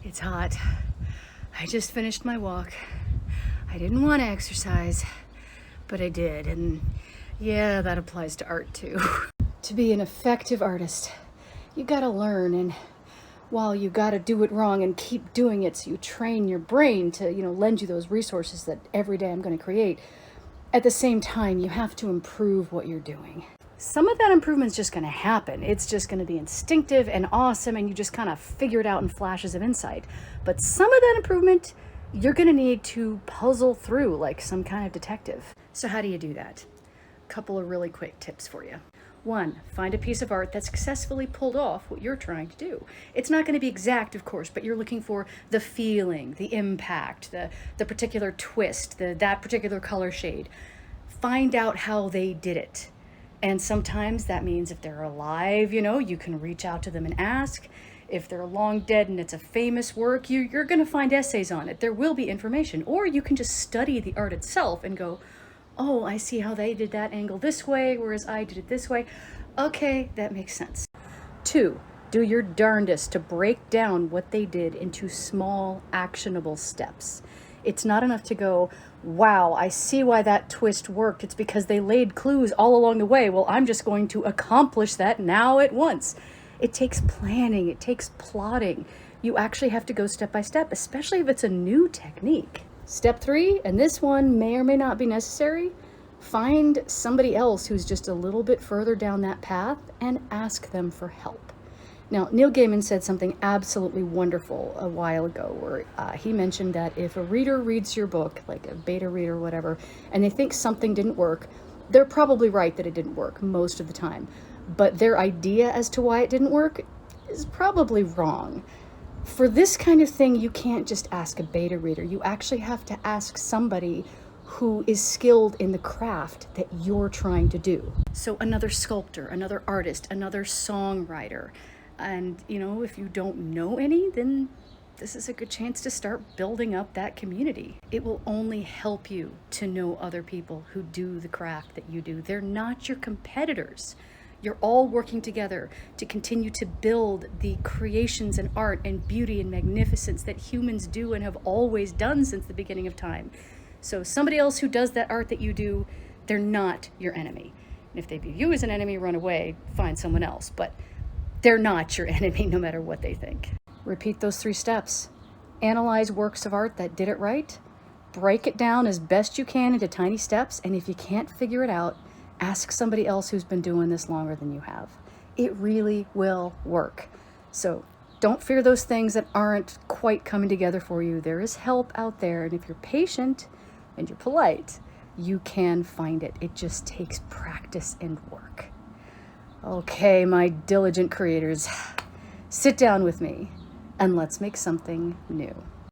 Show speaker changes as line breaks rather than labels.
It's hot. I just finished my walk. I didn't want to exercise, but I did. And yeah, that applies to art too. To be an effective artist, you gotta learn, and while you gotta do it wrong and keep doing it so you train your brain to, lend you those resources that every day I'm gonna create, at the same time, you have to improve what you're doing. Some of that improvement's just gonna happen. It's just gonna be instinctive and awesome, and you just kind of figure it out in flashes of insight. But some of that improvement, you're gonna need to puzzle through like some kind of detective. So how do you do that? A couple of really quick tips for you. 1, find a piece of art that successfully pulled off what you're trying to do. It's not going to be exact, of course, but you're looking for the feeling, the impact, the particular twist, that particular color shade. Find out how they did it. And sometimes that means if they're alive, you can reach out to them and ask. If they're long dead and it's a famous work, you're going to find essays on it. There will be information. Or you can just study the art itself and go, oh, I see how they did that angle this way, whereas I did it this way. Okay, that makes sense. 2, do your darndest to break down what they did into small, actionable steps. It's not enough to go, wow, I see why that twist worked. It's because they laid clues all along the way. Well, I'm just going to accomplish that now at once. It takes planning, it takes plotting. You actually have to go step by step, especially if it's a new technique. Step 3, and this one may or may not be necessary, find somebody else who's just a little bit further down that path and ask them for help. Now, Neil Gaiman said something absolutely wonderful a while ago where he mentioned that if a reader reads your book, like a beta reader or whatever, and they think something didn't work, they're probably right that it didn't work most of the time. But their idea as to why it didn't work is probably wrong. For this kind of thing, you can't just ask a beta reader. You actually have to ask somebody who is skilled in the craft that you're trying to do. So another sculptor, another artist, another songwriter. And, if you don't know any, then this is a good chance to start building up that community. It will only help you to know other people who do the craft that you do. They're not your competitors. You're all working together to continue to build the creations and art and beauty and magnificence that humans do and have always done since the beginning of time. So somebody else who does that art that you do, they're not your enemy. And if they view you as an enemy, run away, find someone else. But they're not your enemy no matter what they think. Repeat those 3 steps. Analyze works of art that did it right. Break it down as best you can into tiny steps. And if you can't figure it out, ask somebody else who's been doing this longer than you have. It really will work. So don't fear those things that aren't quite coming together for you. There is help out there. And if you're patient and you're polite, you can find it. It just takes practice and work. Okay, my diligent creators, sit down with me and let's make something new.